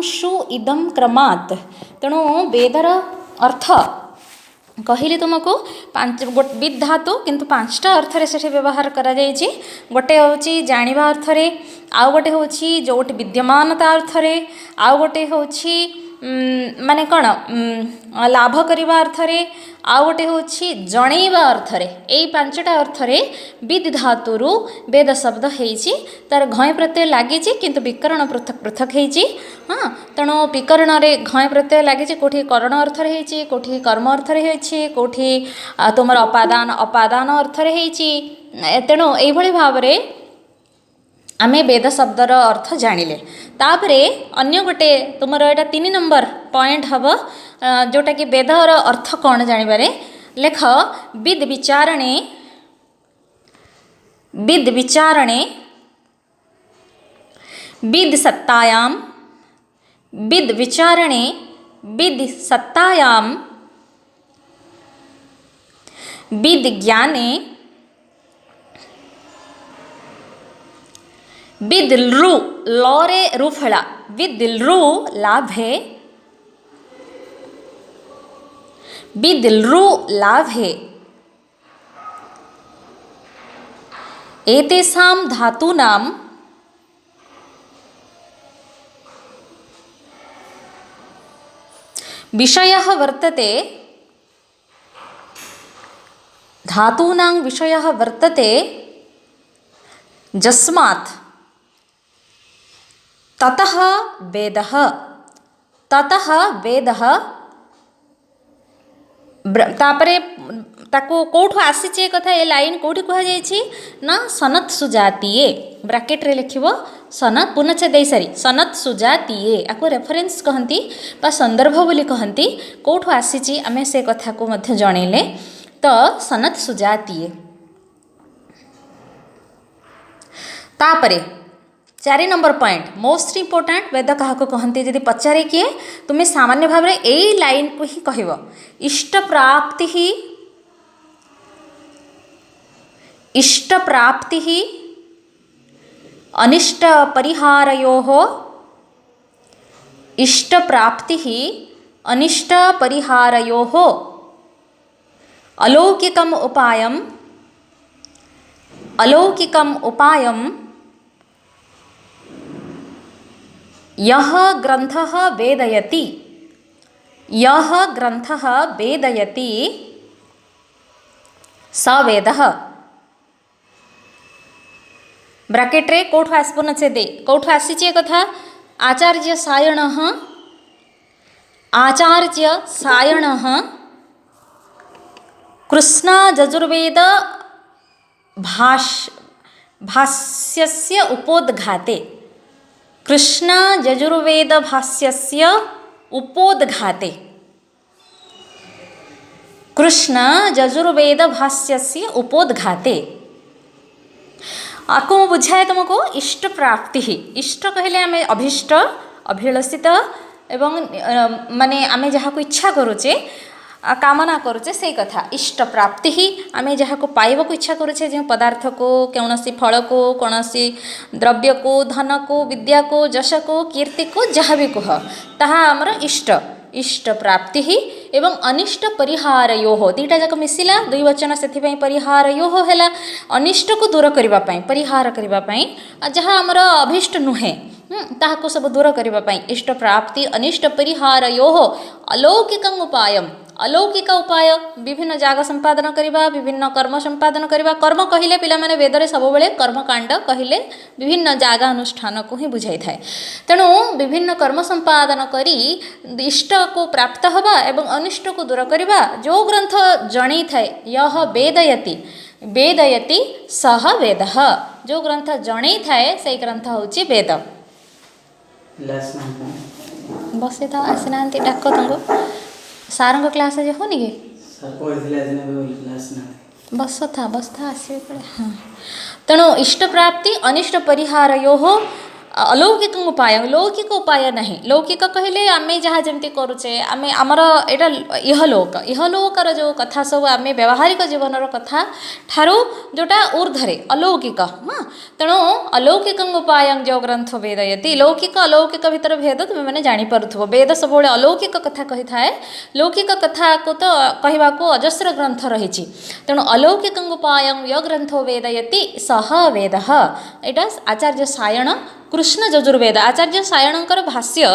वेदांशु इदम क्रमात् तेणु वेदर अर्थ कहली तुमको विद धातु किंतु पांचटा अर्थ से व्यवहार करा जायछि। गोटे होची जानिबा अर्थ रे, आउ गोटे होची जोटी विद्यमानता अर्थ रे, आउ गोटे होची माने कौन लाभ करने अर्थ रे, आउ गोटे होची जणैबा अर्थ रे। एई पांचटा अर्थ रे विद धातुरु वेद शब्द हेछि। तार घय प्रत्यय लागिछि किंतु विकरण पृथक पृथक हेछि। हाँ तेणु विकरण रे घय प्रत्यय लागिछि, कोठी करण अर्थ रे हेछि, कोठी कर्म अर्थ रे हेछि, कोठी तुमर अपादान अपादान अर्थ रे हेछि। तेणु एई भली भाव रे आमे वेद शब्दर अर्थ जानिले। तापरे अन्य गोटे तुमर एटा 3 नंबर पॉइंट हम जोटा कि वेदर अर्थ कौन जानिबारे लेख। विद विचारणे विद सत्तायाम, विद विचारणे विद सत्तायाम, विद ज्ञाने विद लृ लरे रुफला, विद लृ लाभे, विद लृ लाभे एतेषां धातूनां विषयः वर्तते, धातूनां विषयः वर्तते यस्मात् ततः वेदः, ततः वेदः। तापरे ताको कोठु आसीचे कथा ए लाइन कोठी कहा जायछि ना सनत सुजातीये ब्रैकेट रे लिखिबो सनत पुनच्छे देई सारी सनत सुजातीये आको रेफरेंस कहंती बा संदर्भ बोली कहंती। कोठु आसीची आमे से कथा को मध्य जणैले तो सनत सुजातीये। तापरे 4 नंबर पॉइंट मोस्ट इंपोर्टेंट वेद क्या कहते जदि पचारे किए तुम्हें सामान्य भाव में यही लाइन को ही कहब इष्ट प्राप्ति ही, इष्ट प्राप्ति ही अनिष्ट परिहारयोः, इष्ट प्राप्ति ही अनिष्ट परिहारयोः अलौकिकम उपायम, अलौकिकम उपायम यह ग्रंथः वेदयति, यह ग्रंथः वेदयति स वेदः। ब्रैकेट रे कोठु आसपन से दे कोठु आसीचे कथा आचार्य सायणः, आचार्य सायणः कृष्ण यजुर्वेद भाष्यस्य उपोद्घाते, कृष्ण यजुर्वेद भाष्यस्य उपोद्घाते, कृष्ण यजुर्वेद भाष्यस्य उपोद्घाते। आपको मैं बुझाए तुमको इष्ट प्राप्ति ही इष्ट कहले आमे अभिष्ट अभिलषित एवं माने आमे जहाँ को इच्छा करुचे कामना करुचे से कथा इष्ट प्राप्ति ही आमे जहाँ को पाइबा को इच्छा करुचे जो पदार्थ को कौनसी फल को कौनसी द्रव्य को धन को विद्या को यश को कीर्ति को जहाँ भी कह ताहा आमर इष्ट इष्ट प्राप्ति ही एवं अनिष्ट परिहारयोः दीटा जाक मिसिला दुई वचन से परिहारयोः हैला अनिष्ट को दूर करबा पई परिहार करबा पई जहाँ आमर अभिष्ट नुहे ताहाको सब दूर करबा पई इष्ट प्राप्ति अनिष्ट परिहारयोः अलौकिकं उपायम, अलौकिक उपाय विभिन्न जाग संपादन करबा विभिन्न कर्म संपादन करबा। कर्म कहिले पिला माने वेदरे सब बेले कर्मकांड कहिले विभिन्न जाग अनुष्ठान को ही बुझाई थाए। तेणु विभिन्न कर्म संपादन करी इष्ट को प्राप्त हवा एवं अनिष्ट को दूर करबा जो ग्रंथ जणै थाए यह वेदयति, वेदयति सह वेदः जो ग्रंथ जणै थाए से ग्रंथ होची वेद। बसे था आसना डाक तुमको सारंग क्लास आज होनी गे बस था आसवे पड़े। हाँ तेणु इष्ट प्राप्ति अनिष्ट परिहारयोः अलौकिक उपाय लौकिक उपाय नहीं लौकिक कहले आम जहाँ जमी करुचे आम आमर यहाँ इहलोकर जो कथा सब आम व्यावहारिक जीवन कथा ठारू जोटा ऊर्ध्वे अलौकिक हाँ तेणु अलौकिक उपाय जो ग्रंथ वेदयति लौकिक अलौकिक भितर भेद तुम मैंने जापरुव वेद सब अलौकिक कथा कही थाए लौकिक कथा को तो कहवा को अजस्र ग्रंथ रही तेणु अलौकिक उपाय य ग्रंथो वेदयति सह वेद यहाँ आचार्य सायण कृष्ण यजुर्वेद आचार्य सायणकर भाष्य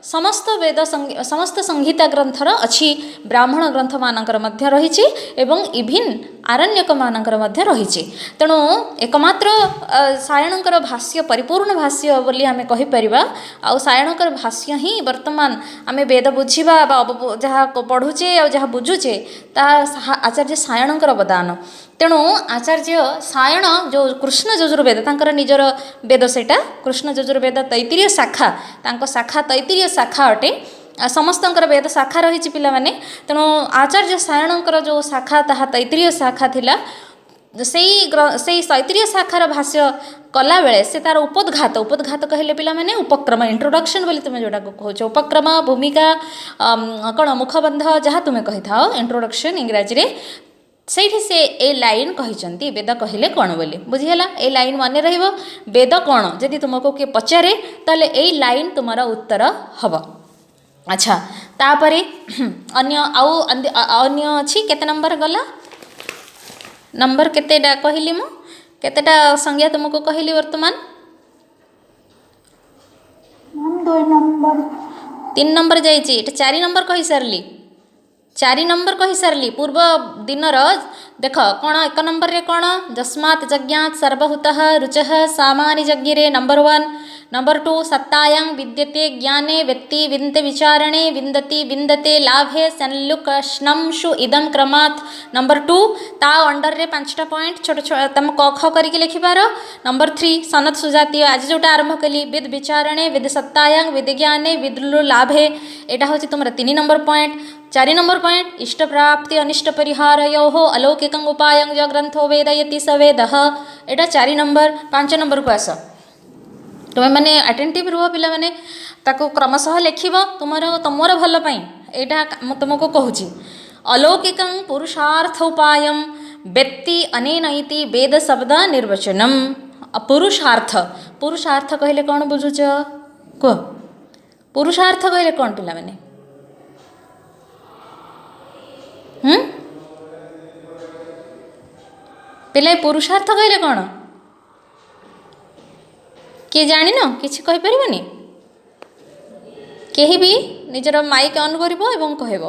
समस्त वेद समस्त संहिता ग्रंथर अच्छी ब्राह्मण ग्रंथ मानकर मध्य रही एवं इभिन आरण्यक मानकर मध्य रही तेणु एकमात्र सायणकर भाष्य परिपूर्ण भाष्य बोली आम कहीपर आउ सायणकर भाष्य ही वर्तमान आम वेद बुझा जहाँ पढ़ुचे आ जहाँ बुझुचे ता आचार्य सायणकर अवदान तेणु आचार्य सायण जो कृष्ण यजुर्वेद तांकर निजर वेद सेटा कृष्ण यजुर्वेद तैत्तिरीय शाखा तांको शाखा तैत्तिरीय शाखा अटे समस्तंकर वेद शाखा रही पिलामाने तेणु आचार्य सायणकर जो शाखा ताहा तैत्तिरीय शाखा थिला से तैत्तिरीय शाखार भाष्य कला बेले से तार उपदघात कहले पिलामाने उपक्रम इंट्रोडक्शन बोली तुम जोटा कहूच उपक्रम भूमिका कौन मुखबंध जहाँ तुम्हें कही था इंट्रोडक्शन इंग्राजी रे ସେଇଠି से ए लाइन कही वेद कहले कौन बोली बुझीगला ए लाइन मन रहिबो वेद कौन जदि तुमको किए पचारे ताले ए लाइन तुमर उत्तर हब अच्छा तापरे अन्य आउ अन्य अछि केते नंबर गला नंबर केतेटा कहली मु केतेटा संज्ञा तुमको कहली वर्तमान 2 नंबर 3 नंबर जाइए 4 नंबर कही सारली 4 नंबर कही सारली पूर्व दिनर देख कौन 1 नंबर रे कौन जस्मात् जज्ञात् सर्वभूतः रुचः सामानि जज्ञिरे नंबर 1 नंबर 2 सत्तायां विद्यते ज्ञाने व्यक्ति विन्दते विचारणे विन्दति विन्दते लाभे संलुकष्णंशु इदम क्रमात् नंबर 2 ता अंडर रे 5टा पॉइंट छोट छोट तम क ख करके लिखिबार नंबर 3 सनत सुजातीय आज जोटा आरंभ कली विद विचारणे विद सत्तायां विद ज्ञाने विद्लु लाभे एटा होची तुमरा 3 नंबर पॉइंट 4 नंबर पॉइंट इष्ट प्राप्ति अनिष्ट परिहारयोः अलौकिकं उपायं य ग्रंथो वेदयति स वेदः एटा 4 नंबर 5 नंबर को आस तुम्हें मैंने अटेंटिव रुह पिला मैंने ताको क्रमशः लिखिब तुमर भल पाई यहाँ तुमको कहूँ अलौकिकं पुरुषार्थ उपायं व्यक्ति अनेन इति वेद शब्द निर्वचनम पुरुषार्थ पुरुषार्थ कहले कौन बुझुच कह पुरुषार्थ कहले कौन पिला मैंने पिला पुरुषार्थ कहले कौन किए जान किसी कहीपरनि कहीं भी निजर माइक ऑन कर कहब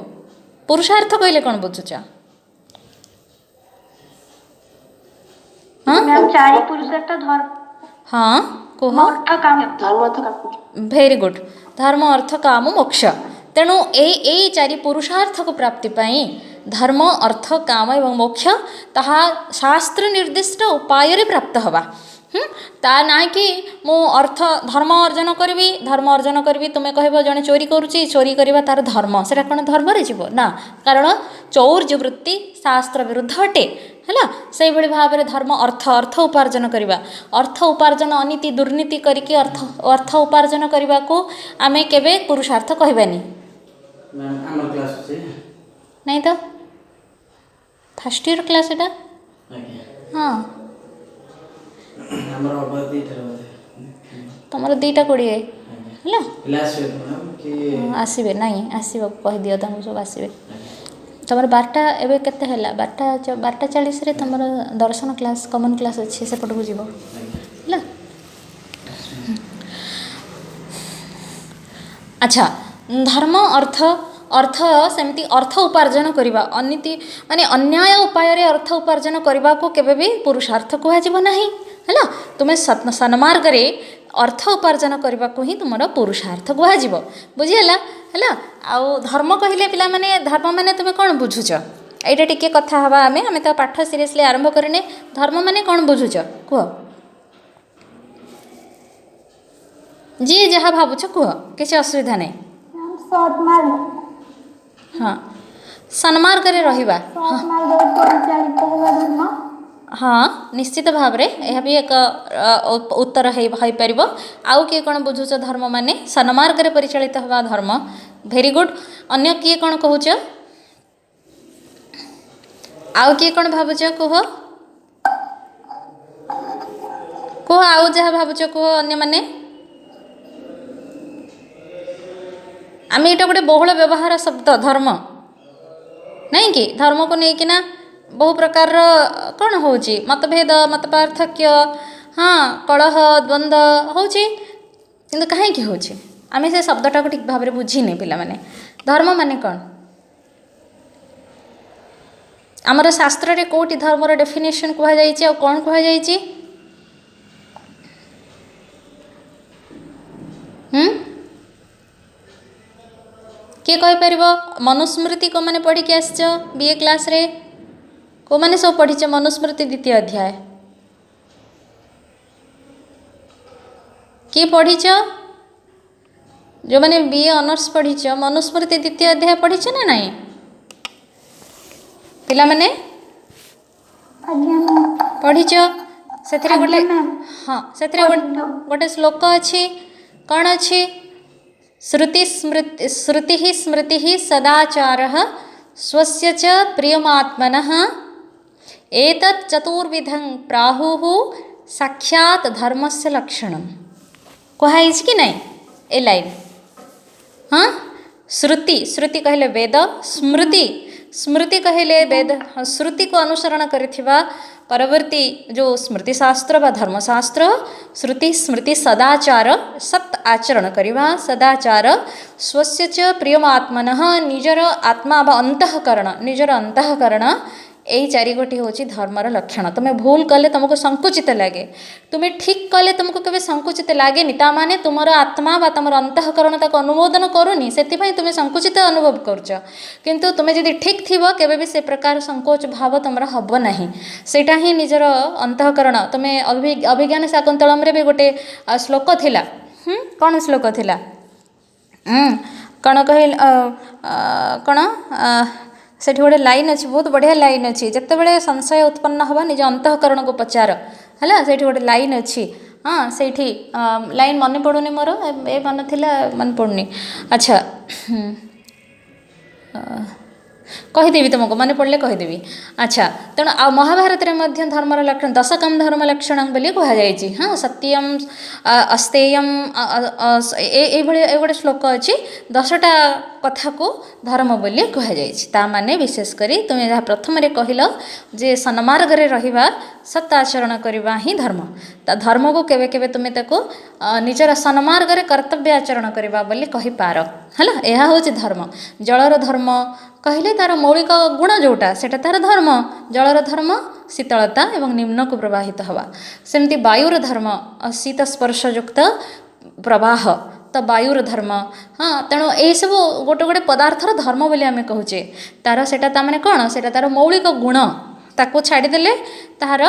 पुरुषार्थ कहले कौन बुझुच हाँ कह भेरी गुड धर्म अर्थ काम मोक्ष तेणु यही 4 पुरुषार्थ को प्राप्ति पाई धर्म अर्थ काम एवं मोक्ष ताहा शास्त्र निर्दिष्ट उपाय प्राप्त हवा ता ना कि मु अर्थ धर्म अर्जन करी तुम्हें कह जड़े चोरी करुच्ची चोरी करवा तार धर्म से कौन धर्म जीव ना कारण चौर्य वृत्ति शास्त्र विरुद्ध अटे है से भाई भाव में धर्म अर्थ उपार्जन करवा अर्थ उपार्जन अनीति दुर्नीति करके अर्थ उपार्जन करने को आम केवे पुरुषार्थ कहबानी नहीं तो फर्स्ट ईयर क्लास एटा हाँ तुम 2टा 20 है आसबे नहीं आसब कहीदि सब आसबे तुम 12टा एवं केते है 12:40 तुम दर्शन क्लास कमन क्लास अच्छे सेपट को जीव है अच्छा धर्म अर्थ सेमती अर्थ उपार्जन करवा अनीति माने अन्याय उपाय रे अर्थ उपार्जन करने को केबे भी पुरुषार्थ कहुब ना है तुम्हें सन्मार्ग रे अर्थ उपार्जन करने को ही तुम पुरुषार्थ कहुब बुझीगला है आउ धर्म कहले पिला माने धर्म माने तुम्हें कौन बुझुच यहाँ टिके कथा हवा आम तो पाठ सीरीयसली आरंभ करने धर्म माने कौन बुझुच कह जी जहाँ भावुच कह किसी असुविधा नहीं हाँ सन्मार्ग रे रहिबा हाँ निश्चित भाव रे यह भी एक उत्तर हो पारिबो। आउ किए कौन बुझुच धर्म माने सन्मार्ग रे परिचालित हवा धर्म। Very good. अन्य किए कौन कहूच आउ किए कौन भावुच कुह कुह आउ जहाँ भावुच कुह अन्य माने आम ये गोटे बहुल व्यवहार शब्द धर्म नहीं कि धर्म को लेकिन बहु प्रकार कौन हो मतभेद मत पार्थक्य हाँ कलह द्वंद्व हो कहीं हो आम से शब्दटा को ठीक भाव में बुझीने पिला माने धर्म माने कौन आमर शास्त्र रे कोटी धर्मर डेफिनेशन कह जाइए कौन कह जाइए किए कहीपर मनुस्मृति को मैंने पढ़ी आस बीए क्लास रे को मैंने सब पढ़ीच मनुस्मृति द्वितीय अध्याय किए पढ़ीच जो मैंने बीए ऑनर्स पढ़ीच मनुस्मृति द्वितीय अध्याय पढ़ीच ना नहीं पिला माने पढ़ीच से गोटे हाँ से गोटे श्लोक अच्छी कौन अच्छी श्रुति स्मृति सदाचार स्वस्य च प्रियमात्मनः एतत् चतुर्विधं प्राहुः साक्षात् धर्मस्य लक्षणम कहाई कि नहीं ए लाइन हाँ श्रुति श्रुति कहले वेद स्मृति स्मृति कहले वेद श्रुति को अनुसरण करिथिबा परवर्ती जो स्मृति शास्त्र व धर्मशास्त्र श्रुति स्मृति सदाचार सत् आचरण करिबा सदाचार स्वस्य च प्रियमात्मनः निजर आत्मा व अंतःकरण निजर अंतःकरण यही चारिगोटी हूँ धर्मर लक्षण। तुम्हें भूल कले तुमको संकुचित लगे तुम्हें ठीक कले तुमको केवे संकुचित लगे ता माने तुमर आत्मा बा तुम अंतःकरण ताको अनुमोदन करूनी से तुम्हें संकुचित अनुभव करुच किंतु तुम्हें जदि ठीक थी केवे भी से प्रकार संकोच भाव तुम हम ना सेटा ही निजर अंतःकरण तुम्हें अभिज्ञान शाकुंतलम रे भी गोटे श्लोक थिला कौन श्लोक थिला कौन कह कौन से गोटे लाइन अच्छी बहुत बढ़िया लाइन अच्छी जितेबाला संशय उत्पन्न हवा निज अंतःकरण को पचार है से गोटे लाइन अच्छी हाँ से लाइन मन पड़ूनी मोर ए मन थिला मन पड़ुनी अच्छा कहीदेवी तुमको मन पड़े कहीदेवी अच्छा तेणु आ महाभारत में धर्मर लक्षण दशकम धर्म लक्षण बोली कहुई हाँ सत्यम अस्तेयम ये गोटे श्लोक अच्छी 10टा कथा को धर्म बोली कहुई ताने विशेषकर तुम्हें जहाँ प्रथम कहल जे सन्मार्ग रे रहिबा सत् आचरण करवा ही धर्म ता धर्म को केवे केवे तुम्हें ताको निजर सन्मार्ग रे कर्तव्य आचरण करवा बोली कहि पार है यह हूँ धर्म जलर धर्म कहले तार मौलिक गुण जोटा सेटा तार धर्म जलर धर्म शीतलता एवं निम्न को प्रवाहित हवा सेमती वायुर धर्म शीत स्पर्शयुक्त प्रवाह तो वायुर धर्म हाँ तेणु यही सब गोटे गोटे पदार्थर धर्म बोली आम कहूचे तार सेटा ताने कौन सेटा तार मौलिक गुण ताको छाड़देले तार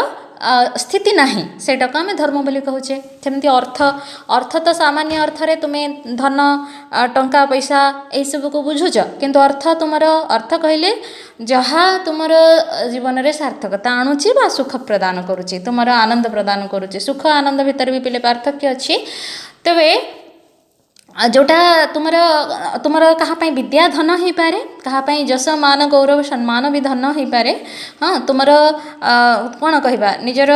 स्थिति नहीं सेटा को आम धर्म बोली कहूचे सेमती अर्थ अर्थ तो सामान्य अर्थ रे तुम्हें धन टंका पैसा यही सब को बुझुच किंतु अर्थ तुमर अर्थ कहले जहाँ तुमर जीवन रे सार्थकता आणुची बा सुख प्रदान करुची तुमर आनंद प्रदान करुची सुख आनंद भितर भी पिले पार्थक्य अच्छी तेरे जोटा तुमर तुमर कहाँ विद्या धन हो पारे कहाँ जश मान गौरव सम्मान भी धन हो पारे हाँ तुमर कौन कहवा निजर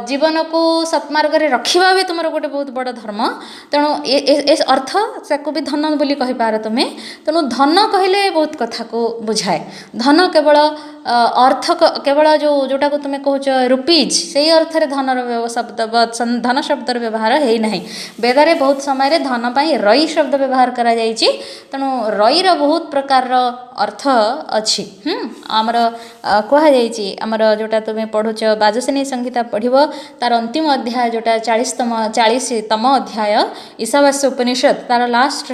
जीवन को सत्मार्ग रे रखिबा भी तुमर गोटे बहुत बड़ धर्म तेणु ए अर्थ से भी धन बोली कहीपार तुम्हें तेणु धन कहले बहुत कथा को बुझाए धन केवल अर्थ केवल जोटा को तुम्हें कौच रुपीज से अर्थ रे धनर शब्द धन शब्दर व्यवहार है ना वेदरे बहुत समय धन रई शब्द व्यवहार करा जाइछि तेणु रईर बहुत प्रकार अर्थ अच्छी आमर कह जाइछि आमर जोटा तुम्हें पढ़ुच बाजसेनी संहिता पढ़िब तार अंतिम अध्याय जोटा 40तम अध्याय ईशावास्य उपनिषद तार लास्ट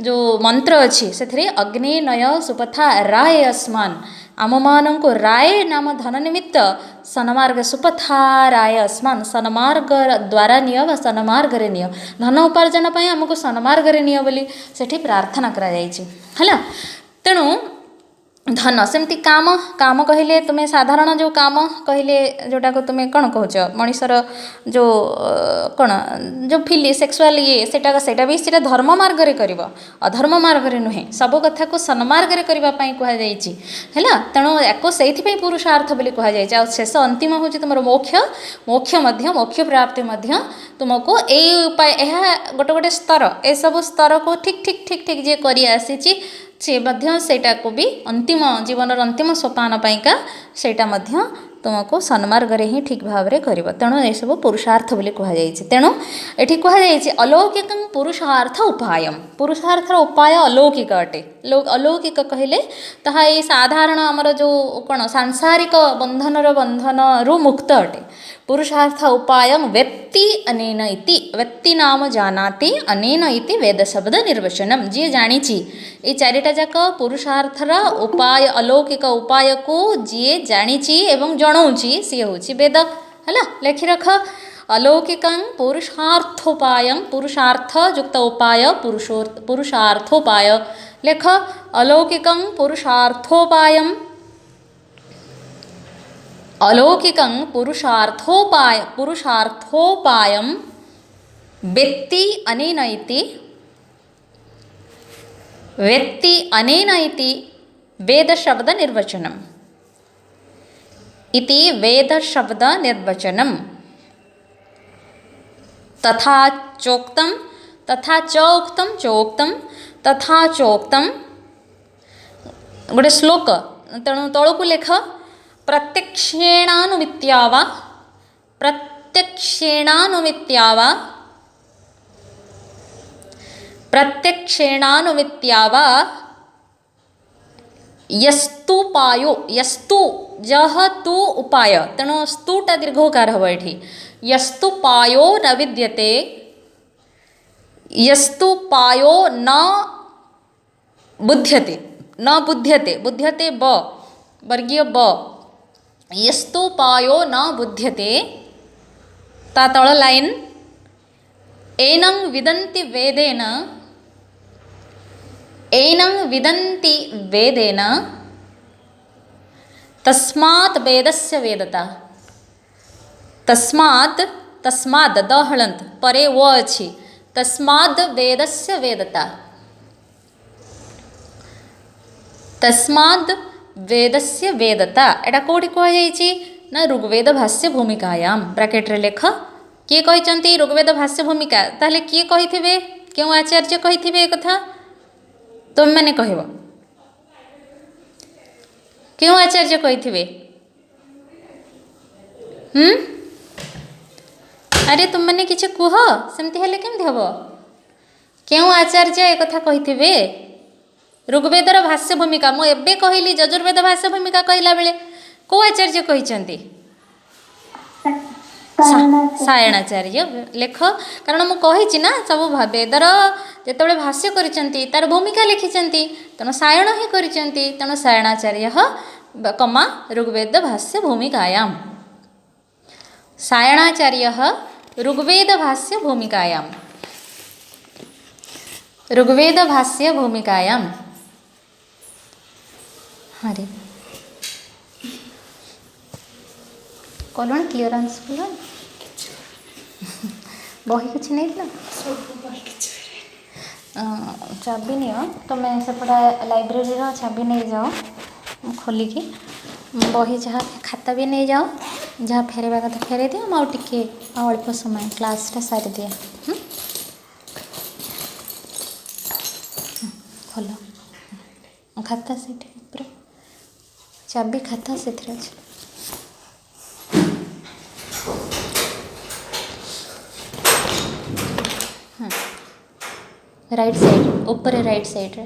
जो मंत्र अच्छी से अग्नि नय सुपथा राय अस्मान आम मान को राय नाम धन निमित्त सन्मार्ग सुपथा राय अस्मान सन्मार्ग द्वारा निय व सन्मार्ग रे निय धन उपार्जन आमको सन्मार्ग रे निय बोली सेठी प्रार्थना करा जाइछि हला तेणु धन सेमती काम काम कहले तुम्हें साधारण जो काम कहले जोटा को तुम्हें कौन कौच मनीषर जो कौन जो फिली सेक्सुआल ये सेटा भी सेटा धर्म मार्ग रे करिवो अधर्म मार्ग रे नुहे सब कथा को सन्मार्ग रे करबा पई कहा जाईची हैला तेणु एको सेथि पई पुरुषार्थ बोली कहा जाईची आ शेष अंतिम होची तुमरो मोक्ष प्राप्ति मध्य तुमको ए उपाय एहा गोटे गोटे स्तर ए सब स्तर को ठीक ठीक ठीक ठीक जे करी आसीची से मध्य सेटा को भी अंतिम जीवन अंतिम सोपान पाइका सेटा मध्य तुमको सन्मार्ग रे ही ठीक भाव रे करिवो तेणु ए सब पुरुषार्थ बोली कहा जाईछि तेणु एठी कहा जाईछि अलौकिक पुरुषार्थ उपाय अलौकिक अटे अलौकिक कहले ताहा ए साधारण हमर जो कोन सांसारिक बंधन रु मुक्त अटे पुरुषार्थ उपाय व्यक्ति अनेन इति व्यक्ति नाम जानाति अनेन इति वेद शब्द निर्वचनम जी जानिछि ए चारिटा जाक पुरुषार्थर उपाय अलौकिक उपाय को जी जानिछि एवं जणाउछि सी होछि वेद हला लेखि रख अलौकिकं पुरुषार्थोपायं पुरुषार्थ युक्त उपाय पुरुषार्थोपाय लेख अलौकिकं पुरुषार्थोपायं अलौकिकं पुरुषार्थोपायं व्यक्ति अनेन इति वेद शब्द निर्वचनम् इति वेद शब्द निर्वचनम् तथा चोक्तं गोटे श्लोक तेणु तळकु लेख प्रत्यक्षेणानुमित्या वा यस्तु जह तु उपाय तेणु स्तुटा दीर्घोकार हब एठी यस्तु पायो न विद्यते यस्तु पायो न बुध्यते ब वर्गीय ब यस्तु पायो न बुध्यते ता तळ लाइन एनं विदन्ति वेदेन तस्मात् वेदस्य वेदता तस्मात् द हलंत परे वो अछि तस्मात् वेदस्य वेदता तस्मात् वेदस्य वेदता एटा कोठी कह जाईची ना ऋग्वेद भाष्य भूमिकायाम ब्रैकेट रे लेख किए कहिचंती ऋग्वेद भाष्य भूमिका ताहले किए कहिथिबे केउ आचार्य कहिथिबे ए कथा तुम माने कहबो केउ आचार्य कहिथिबे अरे तुम मैंने किसी कुह सेमती हेले केमती हम केउ आचार्य एक कथा कहिथिबे ऋग्वेदर भाष्य भूमिका मु एबे कहली यजुर्वेद भाष्य भूमिका कहला बेले को आचार्य कहिचंती सायणाचार्य लेख कारण मु कहिछि ना सब वेदर जेतबेले भाष्य करिसंती तार भूमिका लिखिसंती तेणु सायण ही करिसंती तेणु सायणाचार्य कमा ऋग्वेद भाष्य भूमिकायाम सायणाचार्य ऋग्वेद भाष्य भूमिकायाम अरे कौन क्लियरेंस बोला बही किसी नहीं चाबी नहीं तुम सेपटा लाइब्रेरी चाबी नहीं जाओ खोलिकी बही जहाँ खाता भी नहीं जाओ जहाँ फेरवा कथा फेरे दियो आउ टिके अल्प समय क्लासटा सारी दिए खोल खाता से चाबी खाता से राइट साइड ऊपर राइट साइड रे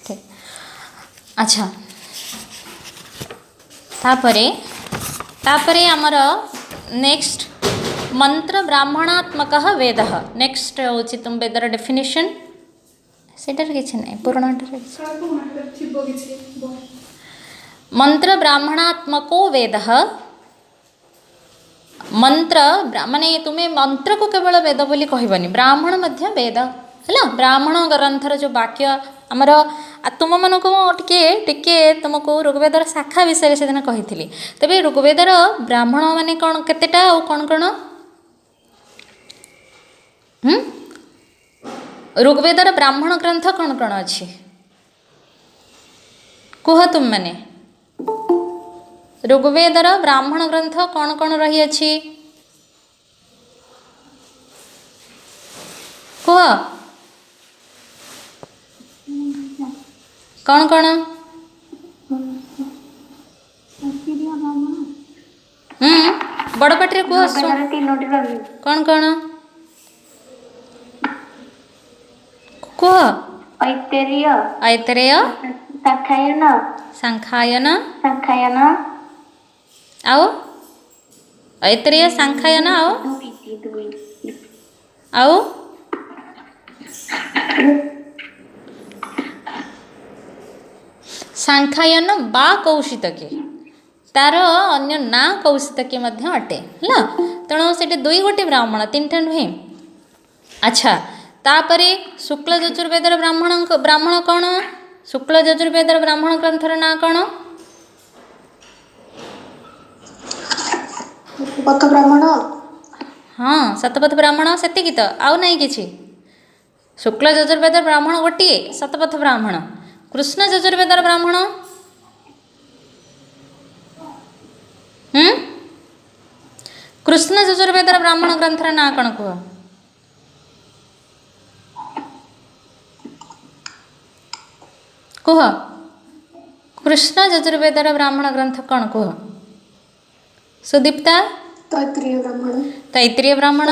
ठीक अच्छा तापरे आमर नेक्स्ट मंत्र ब्राह्मणात्मक वेद नेक्स्ट होची तुम वेदर डेफिनेशन सेटर किछि नै पुराणटर मंत्र ब्राह्मणात्मको वेद मंत्र माने तुम्हें मंत्र को केवल वेद बोली कहबनी ब्राह्मण मध्य वेद ହେଲା ବ୍ରାହ୍ମଣ ଗ୍ରନ୍ଥର ଯେଉଁ ବାକ୍ୟ ଆମର ତୁମମାନଙ୍କୁ ମୁଁ ଟିକେ ତୁମକୁ ଋଗ୍ବେଦର ଶାଖା ବିଷୟରେ ସେଦିନ କହିଥିଲି। ତେବେ ଋଗ୍ବେଦର ବ୍ରାହ୍ମଣ ମାନେ କ'ଣ କେତେଟା ଆଉ କ'ଣ କ'ଣ? ଋଗ୍ବେଦର ବ୍ରାହ୍ମଣ ଗ୍ରନ୍ଥ କ'ଣ କ'ଣ ଅଛି କୁହ ତୁମମାନେ? ଋଗ୍ବେଦର ବ୍ରାହ୍ମଣ ଗ୍ରନ୍ଥ କ'ଣ କ'ଣ ରହିଅଛି କୁହ? କ'ଣ କ'ଣ? ବଡ଼ ପାଟିରେ କୁହ। କ'ଣ କ'ଣ କୁହ? ଐତରେୟ, ସାଂଖ୍ୟାୟନ ଆଉ ଐତରେୟ ସାଂଖ୍ୟାୟନ ଆଉ ସାଂଖ୍ୟାୟନ ବା କୌଶିତକୀ, ତାର ଅନ୍ୟ ନାଁ କୌଶିତକୀ ମଧ୍ୟ ଅଟେ ହେଲା। ତେଣୁ ସେଠି ଦୁଇ ଗୋଟି ବ୍ରାହ୍ମଣ, ତିନିଟା ନୁହେଁ। ଆଚ୍ଛା, ତାପରେ ଶୁକ୍ଳ ଯଜୁର୍ବେଦର ବ୍ରାହ୍ମଣ କ'ଣ? ଶୁକ୍ଳ ଯଜୁର୍ବେଦର ବ୍ରାହ୍ମଣ ଗ୍ରନ୍ଥର ନାଁ କ'ଣ? ହଁ, ଶତପଥ ବ୍ରାହ୍ମଣ, ସେତିକି ତ, ଆଉ ନାହିଁ କିଛି। ଶୁକ୍ଳ ଯଜୁର୍ବେଦର ବ୍ରାହ୍ମଣ ଗୋଟିଏ, ଶତପଥ ବ୍ରାହ୍ମଣ। କୃଷ୍ଣ ଯଜୁର୍ବେଦର ବ୍ରାହ୍ମଣ କୃଷ୍ଣ ଯଜୁର୍ବେଦର ବ୍ରାହ୍ମଣ ଗ୍ରନ୍ଥର ନାଁ କ'ଣ କୁହ? କୁହ, କୃଷ୍ଣ ଯଜୁର୍ବେଦର ବ୍ରାହ୍ମଣ ଗ୍ରନ୍ଥ କ'ଣ କୁହ? ସୁଦୀପ୍ତା? ତୈତ୍ରୀୟ ବ୍ରାହ୍ମଣ।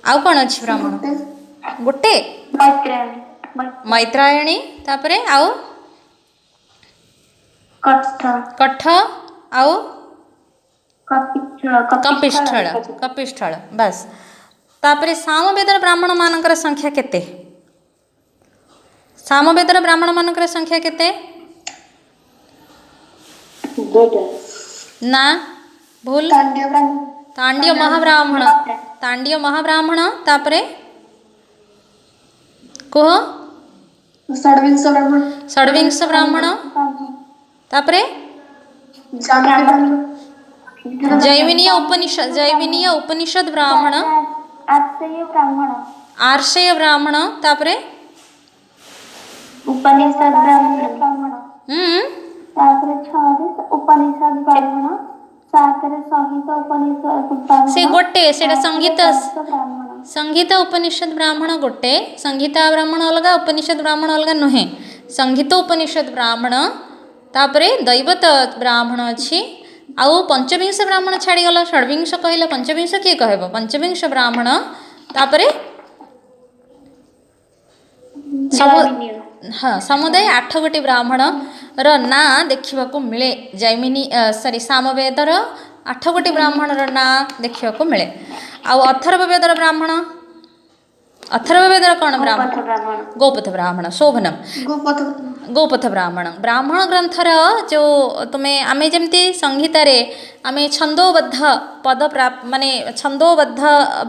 ଆଉ କ'ଣ ଅଛି ବ୍ରାହ୍ମଣ? ଗୋଟେ ମୈତ୍ରାୟଣୀ, ତାପରେ ଆଉ କଠ ଆଉ କପିଷ୍ଠଳ, ବାସ୍। ତାପରେ ସାମବେଦର ବ୍ରାହ୍ମଣ ମାନଙ୍କର ସଂଖ୍ୟା କେତେ? ସାମବେଦର ବ୍ରାହ୍ମଣ ମାନଙ୍କର ସଂଖ୍ୟା କେତେ? ନା, ଭୁଲ। ତାଣ୍ଡ୍ୟ ମହାବ୍ରାହ୍ମଣ, ତାପରେ କୁହ? ଷଡ଼ବିଂଶ ବ୍ରାହ୍ମଣ, ତାପରେ ଜୈମିନୀୟ ଉପନିଷଦ ବ୍ରାହ୍ମଣ, ଆର୍ଷେୟ ବ୍ରାହ୍ମଣ, ତାପରେ ସେ ଗୋଟେ, ସେଇଟା ସଂହିତା ଉପନିଷଦ ବ୍ରାହ୍ମଣ ଗୋଟେ। ସଂହିତା ବ୍ରାହ୍ମଣ ଅଲଗା, ଉପନିଷଦ ବ୍ରାହ୍ମଣ ଅଲଗା ନୁହେଁ। ସଂହିତା ଉପନିଷଦ ବ୍ରାହ୍ମଣ, ତାପରେ ଦୈବତ ବ୍ରାହ୍ମଣ ଅଛି। ଆଉ ପଞ୍ଚବିଂଶ ବ୍ରାହ୍ମଣ ଛାଡ଼ିଗଲ, ଷଡ଼ବିଂଶ କହିଲ, ପଞ୍ଚବିଂଶ କିଏ କହିବ? ପଞ୍ଚବିଂଶ ବ୍ରାହ୍ମଣ, ତାପରେ ସମୁଦାୟ 8 ଗୋଟି ବ୍ରାହ୍ମଣର ନାଁ ଦେଖିବାକୁ ମିଳେ। ସାମବେଦର 8 ଗୋଟି ବ୍ରାହ୍ମଣର ନାଁ ଦେଖିବାକୁ ମିଳେ। ଆଉ ଅଥର୍ବବେଦର ବ୍ରାହ୍ମଣ, ଅଥର୍ବବେଦର କ'ଣ ବ୍ରାହ୍ମଣ? ଗୋପଥ ବ୍ରାହ୍ମଣ, ଶୋଭନମ୍, ଗୋପଥ ବ୍ରାହ୍ମଣ। ବ୍ରାହ୍ମଣ ଗ୍ରନ୍ଥର ଯେଉଁ ଆମେ ଯେମିତି ସଂହିତାରେ ଆମେ ଛନ୍ଦୋବଦ୍ଧ ମାନେ ଛନ୍ଦୋବଦ୍ଧ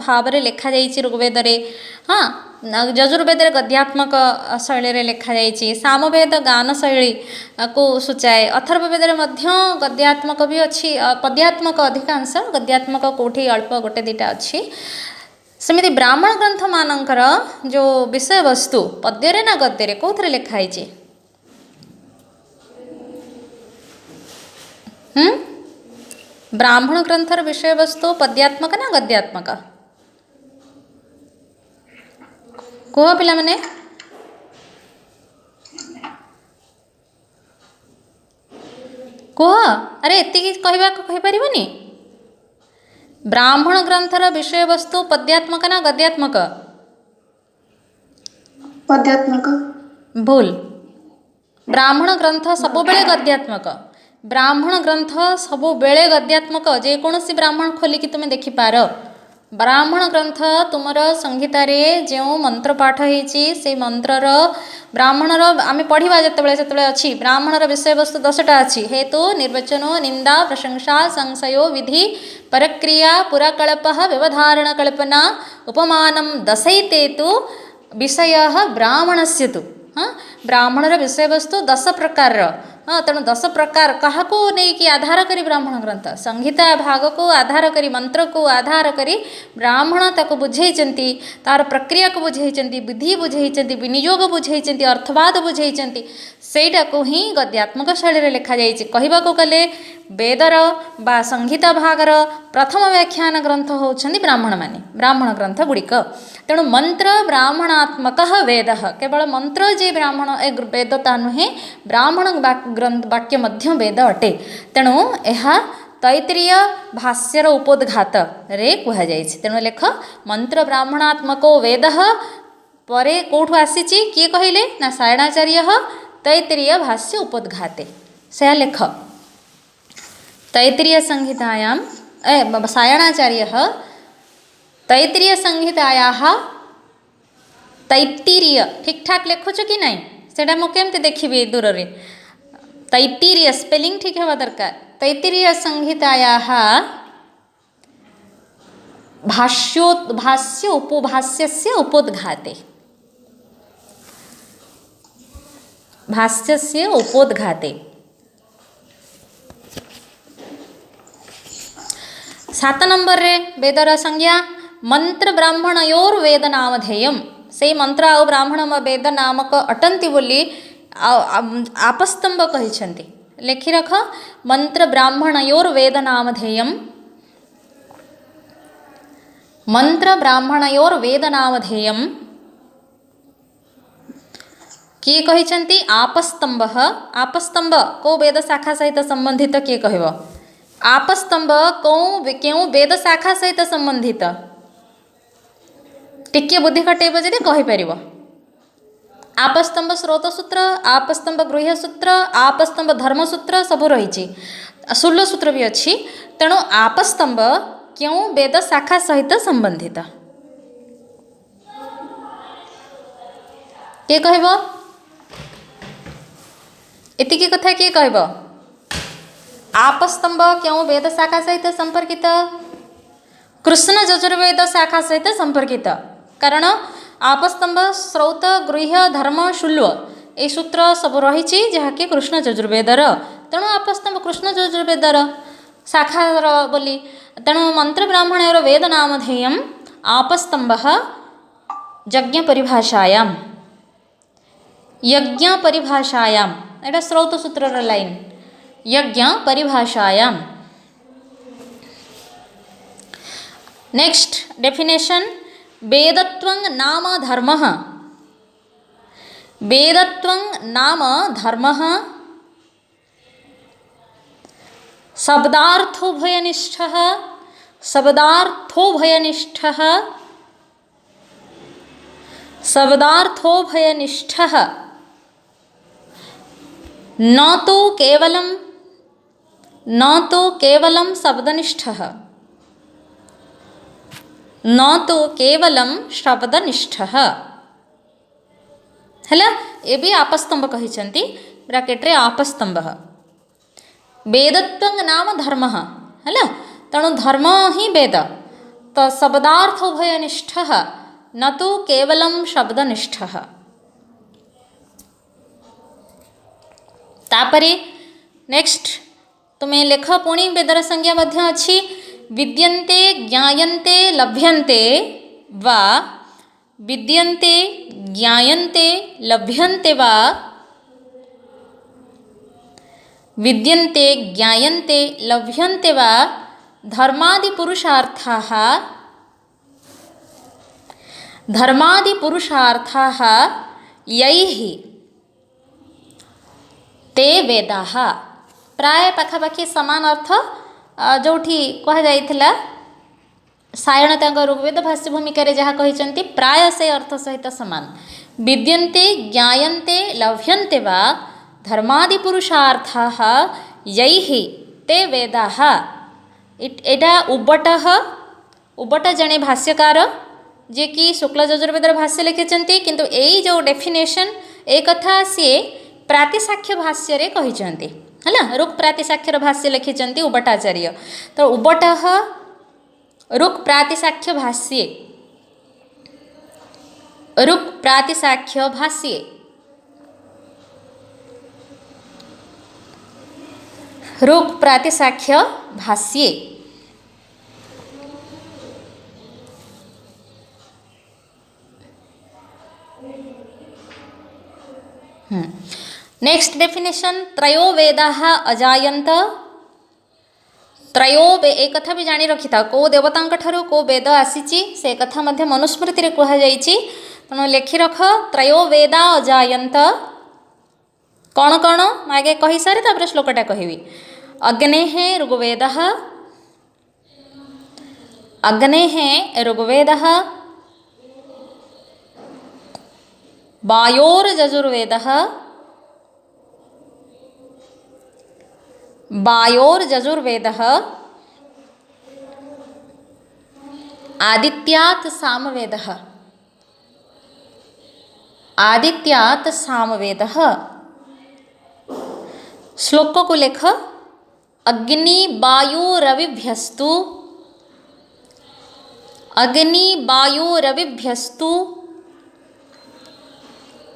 ଭାବରେ ଲେଖାଯାଇଛି ଋଗ୍ବେଦରେ, ହଁ, ଯଜୁର୍ବେଦରେ ଗଦ୍ୟାତ୍ମକ ଶୈଳୀରେ ଲେଖାଯାଇଛି, ସାମବେଦ ଗାନ ଶୈଳୀକୁ ସୂଚାଏ। ଅଥର୍ବବେଦରେ ମଧ୍ୟ ଗଦ୍ୟାତ୍ମକ ବି ଅଛି, ପଦ୍ୟାତ୍ମକ ଅଧିକାଂଶ, ଗଦ୍ୟାତ୍ମକ କେଉଁଠି ଅଳ୍ପ ଗୋଟେ ଦୁଇଟା ଅଛି। ସେମିତି ବ୍ରାହ୍ମଣ ଗ୍ରନ୍ଥ ମାନଙ୍କର ଯେଉଁ ବିଷୟବସ୍ତୁ ପଦ୍ୟରେ ନା ଗଦ୍ୟରେ, କେଉଁଥିରେ ଲେଖା ହେଇଛି? ବ୍ରାହ୍ମଣ ଗ୍ରନ୍ଥର ବିଷୟବସ୍ତୁ ପଦ୍ୟାତ୍ମକ ନା ଗଦ୍ୟାତ୍ମକ କୁହ ପିଲାମାନେ? କୁହ, ଆରେ ଏତିକି କହିପାରିବନି? ବ୍ରାହ୍ମଣ ଗ୍ରନ୍ଥର ବିଷୟବସ୍ତୁ ପଦ୍ୟାତ୍ମକ ନା ଗଦ୍ୟାତ୍ମକ? ପଦ୍ୟାତ୍ମକ। ଭୁଲ। ବ୍ରାହ୍ମଣ ଗ୍ରନ୍ଥ ସବୁବେଳେ ଗଦ୍ୟାତ୍ମକ। ବ୍ରାହ୍ମଣ ଗ୍ରନ୍ଥ ସବୁବେଳେ ଗଦ୍ୟାତ୍ମକ। ଯେକୌଣସି ବ୍ରାହ୍ମଣ ଖୋଲିକି ତୁମେ ଦେଖିପାର, ब्राह्मण ग्रंथ तुमर संहितार जो मंत्र पाठ होती से मंत्रर ब्राह्मणर आम पढ़ा जिते अच्छी ब्राह्मणर विषय वस्तु 10टा अच्छी हेतु निर्वचन निंदा प्रशंसा संशयो विधि परक्रिया पुराकल्प व्यवधारण कल्पना उपमान दशैते तो विषय ब्राह्मणस्य तु ब्राह्मणर विषय वस्तु 10 प्रकार तेणु 10 प्रकार क्या नहीं आधार करी ब्राह्मण ग्रंथ संहिता भाग को आधार करी मंत्र को आधार करी ब्राह्मण ताको बुझेइचंती तार प्रक्रिया को बुझेइचंती विधि बुझेइचंती विनियोग बुझेइचंती अर्थवाद बुझेइचंती सेटा को ही गद्यात्मक शैली रे लिखा जाइछि कहिबाको गले वेदर बा संहिता भागर प्रथम व्याख्यान ग्रंथ होउछन्ति ब्राह्मण माने ब्राह्मण ग्रंथ गुड़िक तेणु मंत्र ब्राह्मणात्मक वेद केवल मंत्र जे ब्राह्मण वेद ता नुहे ब्राह्मण ग्रंथ वाक्य मध्य वेद अटे तेणु यह तैत्तिरीय भाष्यर उपोद्घात रे कुहा जाइछि तेणु लेख मंत्र ब्राह्मणात्मको वेद परे कोठु आसीछि किए कहिले ना सायणाचार्य तैत्तिरीय भाष्य उपोद्घाते से लेख तैत्तिरीय संहितायां सायणाचार्य तैत्तिरीय संहितायाः तैत्तिरीय ठीक ठाक लिखुछ कि नहीं सेटा मु केमते देखिबी दूर रे तैत्तिरीय स्पेलिंग ठीक हेबा दरकार तैत्तिरीय संहितायाः भाष्य उपभाष्यस्य उपोद्घाते भाष्यस्य उपोद्घाते 7 नंबर रे वेदर संज्ञा मंत्र ब्राह्मणयोर वेद नामधेयम से मंत्र आ ब्राह्मण वेद नामक अटंती बोली आपस्तंभ कहिछन्ति लेखि रख मंत्र ब्राह्मणयोर वेद नामधेयम मंत्र ब्राह्मणयोर वेद नामधेयम किए कहिछन्ति आपस्तंभ आपस्तंभ को वेद शाखा सहित संबंधित किए कहबो आपस्तंभ क्यों वेद शाखा सहित संबंधित टिके बुद्धि खटेब जदि कहीपर आपस्तंभ स्रोतसूत्र आपस्तंभ गृह्यसूत्र आपस्तंभ धर्मसूत्र सब रही शूल्यसूत्र भी अच्छी तेणु आपस्तंभ क्यों वेद शाखा सहित संबंधित किए कहब एतिकी कथा किए कहब आपस्तंभ क्यों वेद शाखा सहित संपर्कित कृष्ण यजुर्वेद शाखा सहित संपर्कित कारण आपस्तंभ स्रोत गृह्य धर्म शूल्य ये सूत्र सब रही जहाँकि कृष्ण यजुर्वेदर तेणु आपस्तंभ कृष्ण यजुर्वेदर शाखार बोली तेणु मंत्र ब्राह्मणयोर वेद नामधेयम आपस्तंभ यज्ञ परिभाषायाम एटा स्रोत सूत्र लाइन यज्ञ परिभाषायाम नेक्स्ट डेफिनेशन वेदत्वं नाम धर्मः वेदत्वं नाम धर्मः शब्दार्थोभयनिष्ठः शब्दार्थोभयनिष्ठः शब्दार्थोभयनिष्ठः न तो केवलं शब्दनिष्ठः न तो केवलं शब्दनिष्ठः हैला ये भी आपस्तंभ कहिछन्ति ब्रैकेट रे आपस्तंभ वेदत्वं नाम धर्मः हैला तेणु धर्म ही वेद तो शब्दार्थोभयनिष्ठः न तो केवलं शब्दनिष्ठः तापरे नेक्स्ट तुम्हें लेख पुणी वेदर संज्ञा मध्य अच्छी विद्यन्ते ज्ञायन्ते लभ्यन्ते वा विद्यन्ते ज्ञायन्ते लभ्यन्ते वा विद्यन्ते ज्ञायन्ते लभ्यन्ते वा धर्मादिपुरुषार्थाः यैः ते वेदाः प्राय पाखापाखि समान अर्थ जोठी कह जाइथिला सायण तांग ऋग्वेद भाष्य भूमिका जहाँ कहिचंती प्राय से अर्थ सहित समान विद्यन्ते ज्ञायन्ते लभ्यन्ते वा धर्मादिपुरुषार्थाः यैः ते वेदाः एटा उबटः उबट जड़े भाष्यकार जे कि शुक्ल यजुर्वेदर भाष्य लिखिंट किंतु यही जो डेफिनेशन ए कथा सी प्रातिशाख्य भाष्य रे कहिचंती है रुक् प्रातिशाख्यर भाष्य लिखिंट उबटाचार्य तो उबट रुक् प्रातिशाख्य भाष्ये रुक् प्रातिशाख्य भाष्ये रुक् प्रातिशाख्य भाष्ये नेक्स्ट डेफिनेशन त्रयो वेदाः अजायन्त एक कथा भी जानी रखी था को देवतांक ठारू को वेद आसीची से कथा मध्य मनुस्मृति रे कहा जाइछि तेणु लिखि रख त्रयो वेदा अजायन्त कौन कौन आगे कही सारे तापर श्लोकटा कहबी अग्नेः ऋग्वेदः वायोर्यजुर्वेदः आदित्यात् सामवेदः श्लोक को लेख अग्नि वायुरविभ्यस्तु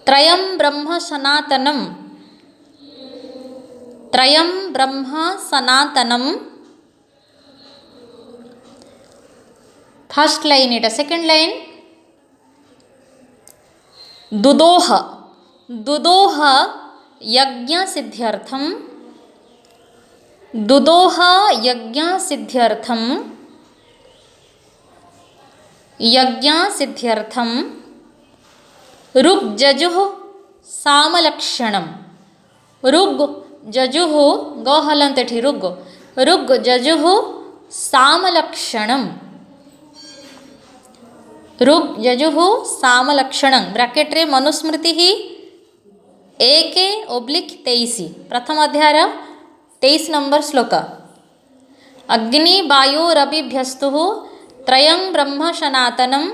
त्रयं ब्रह्म सनातनम फर्स्ट लाइन इटा सेकंड लाइन दुदोह यज्ञ सिद्ध्यर्थम ऋग्जजुः सामलक्षणम ऋग्जजुः गहलंतठी ऋग्जजुः सामलक्षणं ब्रैकेट रे मनुस्मृति 1/23 प्रथम अध्याय 23 नंबर श्लोक अग्नि वायुरभिभ्यस्तुः त्रयं ब्रह्म सनातनं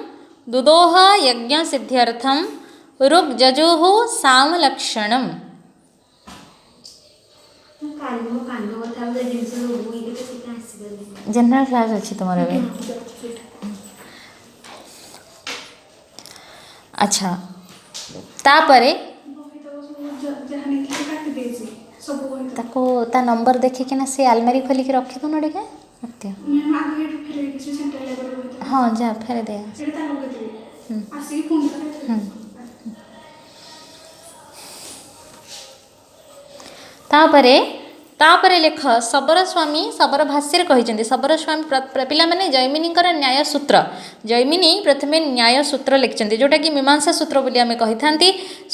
दुदोह यज्ञ सिद्ध्यर्थं ऋग्जजुः सामलक्षणम् जनरल क्लास अच्छी तुम्हारे भी अच्छा तापरे ताको ता नंबर देखिक ना से आलमारी खोलिक रखी दो टे रखती हाँ जा फेर दे तापरे लेख शबर स्वामी शबर भाष्य कहते शबर स्वामी पिला माने जैमिनीकर न्याय सूत्र जैमिनी प्रथमे न्याय सूत्र लिखिं जोटा कि मीमांसा सूत्र बोली आम कही था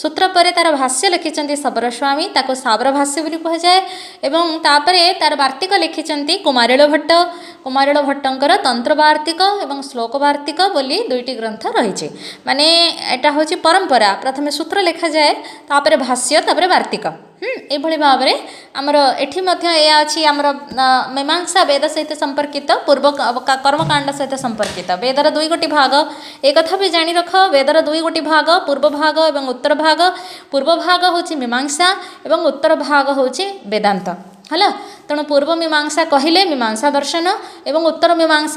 सूत्र पर तार भाष्य लिखिं शबर स्वामी ताको साबर भाष्य बोली कहुए एवं तापरे तार वार्तिक लिखिं कुमारिल भट्टंकर तंत्रवार्तिक एवं श्लोक वार्तिक बोली दुईटी ग्रंथ रही माने एटा हूँ परंपरा प्रथमे सूत्र लिखा जाए तापरे भाष्य तापरे वार्तिक एभली भाव में आमर एठी मध्य या अछि आमर मीमांसा वेद सहित संपर्कित पूर्व कर्मकांड सहित संपर्कित वेदर दुई गोटी भाग एक कथा भी जानी रख वेदर दुई गोटी भाग पूर्व भाग एवं उत्तर भाग पूर्व भाग होछि मीमांसा एवं उत्तर भाग होछि वेदांत हला तेणु पूर्व मीमांसा कहले मीमांसा दर्शन एवं उत्तर मीमांसा